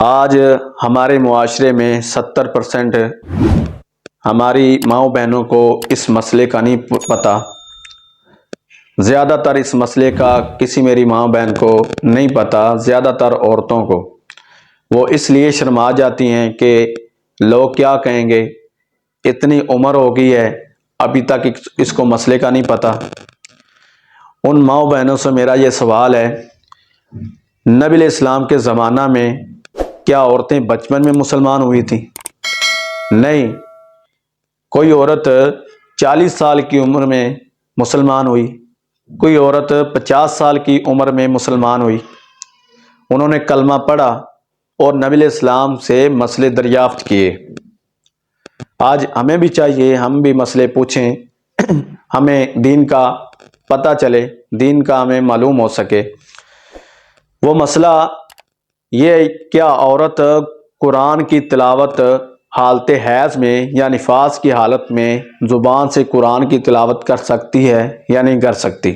آج ہمارے معاشرے میں 70% ہماری ماؤں بہنوں کو اس مسئلے کا نہیں پتہ۔ زیادہ تر اس مسئلے کا کسی میری ماں بہن کو نہیں پتہ، زیادہ تر عورتوں کو۔ وہ اس لیے شرما جاتی ہیں کہ لوگ کیا کہیں گے، اتنی عمر ہو گئی ہے ابھی تک اس کو مسئلے کا نہیں پتہ۔ ان ماؤں بہنوں سے میرا یہ سوال ہے، نبی علیہ السلام کے زمانہ میں کیا عورتیں بچپن میں مسلمان ہوئی تھیں؟ نہیں، کوئی عورت 40 سال کی عمر میں مسلمان ہوئی، کوئی عورت 50 سال کی عمر میں مسلمان ہوئی۔ انہوں نے کلمہ پڑھا اور نبی علیہ السلام سے مسئلے دریافت کیے۔ آج ہمیں بھی چاہیے ہم بھی مسئلے پوچھیں، ہمیں دین کا پتہ چلے، دین کا ہمیں معلوم ہو سکے۔ وہ مسئلہ یہ کیا عورت قرآن کی تلاوت حالت حیض میں یا نفاس کی حالت میں زبان سے قرآن کی تلاوت کر سکتی ہے یا نہیں کر سکتی؟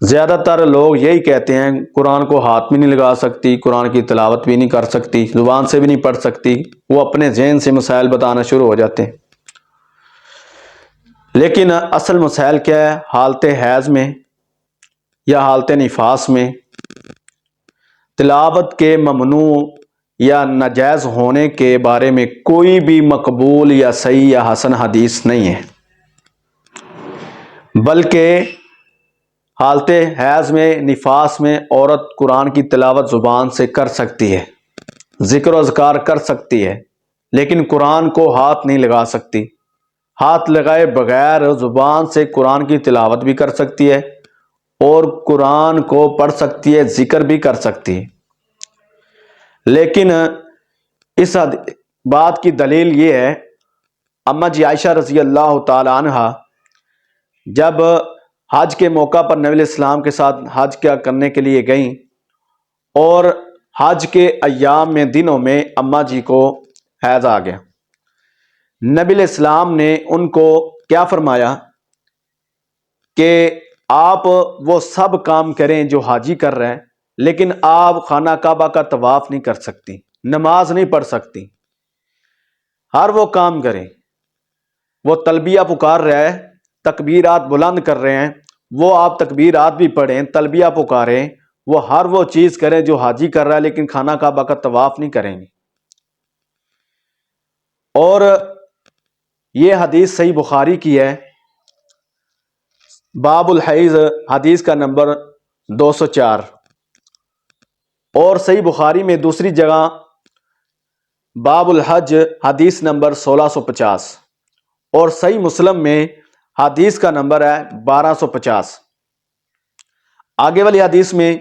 زیادہ تر لوگ یہی کہتے ہیں قرآن کو ہاتھ میں نہیں لگا سکتی، قرآن کی تلاوت بھی نہیں کر سکتی، زبان سے بھی نہیں پڑھ سکتی۔ وہ اپنے ذہن سے مسائل بتانا شروع ہو جاتے ہیں۔ لیکن اصل مسائل کیا ہے؟ حالت حیض میں یا حالت نفاس میں تلاوت کے ممنوع یا ناجائز ہونے کے بارے میں کوئی بھی مقبول یا صحیح یا حسن حدیث نہیں ہے، بلکہ حالت حیض میں، نفاس میں عورت قرآن کی تلاوت زبان سے کر سکتی ہے، ذکر و اذکار کر سکتی ہے، لیکن قرآن کو ہاتھ نہیں لگا سکتی۔ ہاتھ لگائے بغیر زبان سے قرآن کی تلاوت بھی کر سکتی ہے اور قرآن کو پڑھ سکتی ہے، ذکر بھی کر سکتی ہے۔ لیکن اس بات کی دلیل یہ ہے، اماں جی عائشہ رضی اللہ تعالی عنہ جب حج کے موقع پر نبی علیہ السلام کے ساتھ حج کیا کرنے کے لیے گئیں اور حج کے ایام میں، دنوں میں اماں جی کو حیض آ گیا، نبی علیہ السلام نے ان کو کیا فرمایا کہ آپ وہ سب کام کریں جو حاجی کر رہے ہیں، لیکن آپ خانہ کعبہ کا طواف نہیں کر سکتی، نماز نہیں پڑھ سکتی۔ ہر وہ کام کریں، وہ تلبیہ پکار رہا ہے، تکبیرات بلند کر رہے ہیں، وہ آپ تکبیرات بھی پڑھیں، تلبیہ پکاریں، وہ ہر وہ چیز کریں جو حاجی کر رہا ہے، لیکن خانہ کعبہ کا طواف نہیں کریں گے۔ اور یہ حدیث صحیح بخاری کی ہے، باب الحیض حدیث کا نمبر 204، اور صحیح بخاری میں دوسری جگہ باب الحج حدیث نمبر 1650، اور صحیح مسلم میں حدیث کا نمبر ہے 1250۔ آگے والی حدیث میں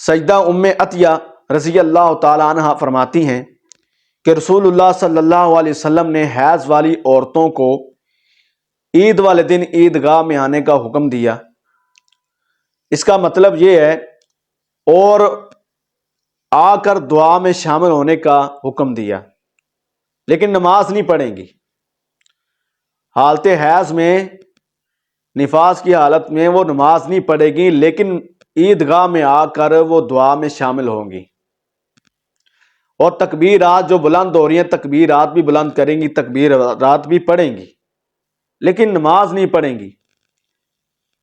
سیدہ ام عطیہ رضی اللہ تعالی عنہ فرماتی ہیں کہ رسول اللہ صلی اللہ علیہ وسلم نے حیض والی عورتوں کو عید والے دن عیدگاہ میں آنے کا حکم دیا۔ اس کا مطلب یہ ہے، اور آ کر دعا میں شامل ہونے کا حکم دیا، لیکن نماز نہیں پڑھیں گی۔ حالت حیض میں، نفاس کی حالت میں وہ نماز نہیں پڑھے گی، لیکن عیدگاہ میں آ کر وہ دعا میں شامل ہوں گی، اور تکبیرات جو بلند ہو رہی ہیں تکبیرات بھی بلند کریں گی، تکبیرات بھی پڑھیں گی، لیکن نماز نہیں پڑھیں گی۔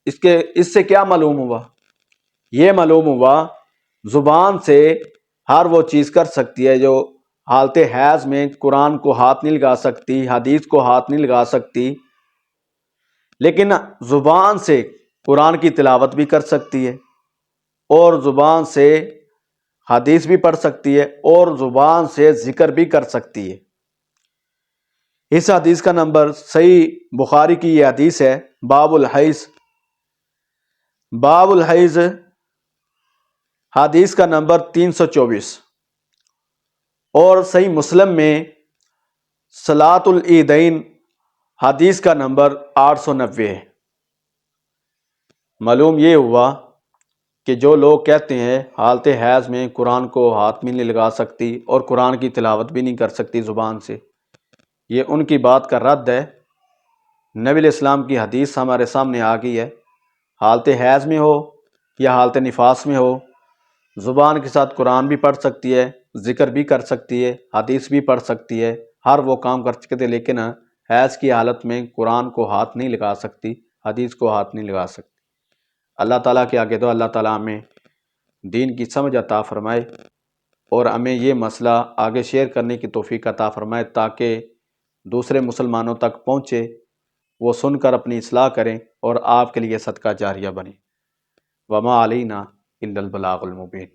اس سے کیا معلوم ہوا؟ یہ معلوم ہوا زبان سے ہر وہ چیز کر سکتی ہے جو حالت حیض میں قرآن کو ہاتھ نہیں لگا سکتی، حدیث کو ہاتھ نہیں لگا سکتی، لیکن زبان سے قرآن کی تلاوت بھی کر سکتی ہے، اور زبان سے حدیث بھی پڑھ سکتی ہے، اور زبان سے ذکر بھی کر سکتی ہے۔ اس حدیث کا نمبر، صحیح بخاری کی یہ حدیث ہے، باب الحیض، باب الحیض حدیث کا نمبر 324، اور صحیح مسلم میں صلاۃ العیدین حدیث کا نمبر 890 ہے۔ معلوم یہ ہوا کہ جو لوگ کہتے ہیں حالت حیض میں قرآن کو ہاتھ میں نہیں لگا سکتی اور قرآن کی تلاوت بھی نہیں کر سکتی زبان سے، یہ ان کی بات کا رد ہے۔ نبی علیہ السلام کی حدیث ہمارے سامنے آ گئی ہے، حالت حیض میں ہو یا حالت نفاس میں ہو، زبان کے ساتھ قرآن بھی پڑھ سکتی ہے، ذکر بھی کر سکتی ہے، حدیث بھی پڑھ سکتی ہے، ہر وہ کام کر سکتے، لیکن حیض کی حالت میں قرآن کو ہاتھ نہیں لگا سکتی، حدیث کو ہاتھ نہیں لگا سکتی۔ اللہ تعالیٰ کے آگے دو اللہ تعالیٰ ہمیں دین کی سمجھ عطا فرمائے اور ہمیں یہ مسئلہ آگے شیئر کرنے کی توفیق عطا فرمائے تاکہ دوسرے مسلمانوں تک پہنچے، وہ سن کر اپنی اصلاح کریں اور آپ کے لیے صدقہ جاریہ بنے۔ وما علینا الا البلاغ المبین۔